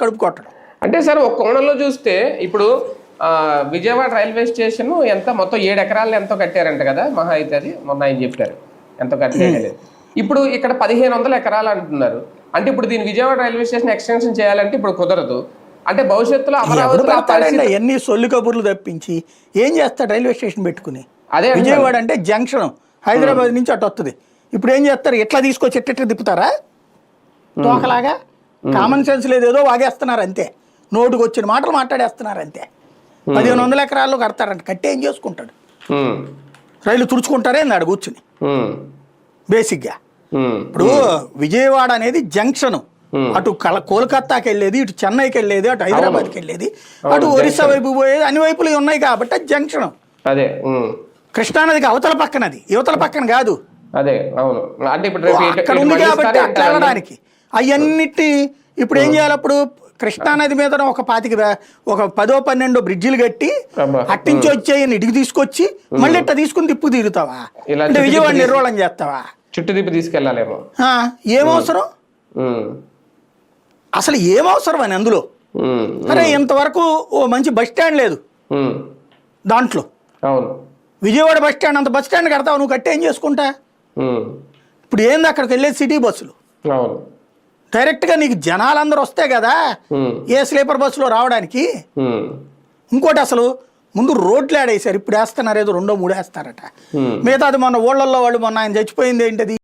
కడుపు కొట్టడం. అంటే సార్ ఒక కోణంలో చూస్తే ఇప్పుడు విజయవాడ రైల్వే స్టేషన్ ఎంత మొత్తం 7 ఎకరాలు ఎంతో కట్టారంట కదా మహా అయితే, అది మొన్న ఆయన చెప్పారు ఎంతో కట్టలేదు. ఇప్పుడు ఇక్కడ 1500 ఎకరాలు అంటున్నారు. అంటే ఇప్పుడు దీని విజయవాడ రైల్వే స్టేషన్ ఎక్స్టెన్షన్ చేయాలంటే ఇప్పుడు కుదరదు. అంటే భవిష్యత్తులో అమరావతి ఎన్ని సొల్లు కబుర్లు తప్పించి ఏం చేస్తాడు రైల్వే స్టేషన్ పెట్టుకుని? అదే విజయవాడ అంటే జంక్షన్, హైదరాబాద్ నుంచి అటు వస్తుంది. ఇప్పుడు ఏం చేస్తారు? ఎట్లా తీసుకొచ్చి ఎట్ట తిప్పుతారా తోకలాగా? కామన్ సెన్స్ లేదు, ఏదో వాగేస్తున్నారు అంతే, నోటుకు వచ్చిన మాటలు మాట్లాడేస్తున్నారు అంతే. 1500 ఎకరాల్లో కడతారంట, కట్టి ఏం చేసుకుంటాడు? రైలు తుడుచుకుంటారే అన్నాడు కూర్చుని. బేసిక్గా ఇప్పుడు విజయవాడ అనేది జంక్షన్, అటు కోల్కతాకి వెళ్ళేది, ఇటు చెన్నైకి వెళ్ళేది, అటు హైదరాబాద్కి వెళ్ళేది, అటు ఒరిస్సా వైపు పోయేది, అన్ని వైపులు ఉన్నాయి కాబట్టి అది జంక్షన్. అదే కృష్ణానదికి అవతల పక్కనది, యువతల పక్కన కాదు. అదే అవును. అంటే ఇప్పుడు అక్కడ ఉంది కాబట్టి అట్లా వెళ్ళడానికి అవన్నిటి ఇప్పుడు ఏం చేయాలి? అప్పుడు కృష్ణానది మీద ఒక 10-12 బ్రిడ్జిలు కట్టి అట్టించి వచ్చేయని ఇటుకు తీసుకొచ్చి మళ్ళీ ఇట్లా తీసుకుని తిప్పు తిరుగుతావా? అంటే విజయవాడ నిర్వహణ చేస్తావా? చుట్టూ తిప్పి తీసుకెళ్ళాలేమో. ఏమవసరం అసలు? ఏమవసరం అని అందులో? అరే ఇంతవరకు ఓ మంచి బస్ స్టాండ్ లేదు దాంట్లో. అవును, విజయవాడ బస్ స్టాండ్, అంత బస్ స్టాండ్ కడతావు నువ్వు, కట్టి ఏం చేసుకుంటా? ఇప్పుడు ఏంది అక్కడికి వెళ్ళేది? సిటీ బస్సులు డైరెక్ట్గా నీకు జనాలందరూ వస్తే కదా ఏ స్లీపర్ బస్సులో రావడానికి. ఇంకోటి అసలు ముందు రోడ్లు ఆడేసారు, ఇప్పుడు వేస్తున్నారు, ఏదో 2-3 వేస్తారట. మిగతాది మొన్న ఊళ్ళల్లో వాళ్ళు మొన్న ఆయన చచ్చిపోయింది ఏంటది?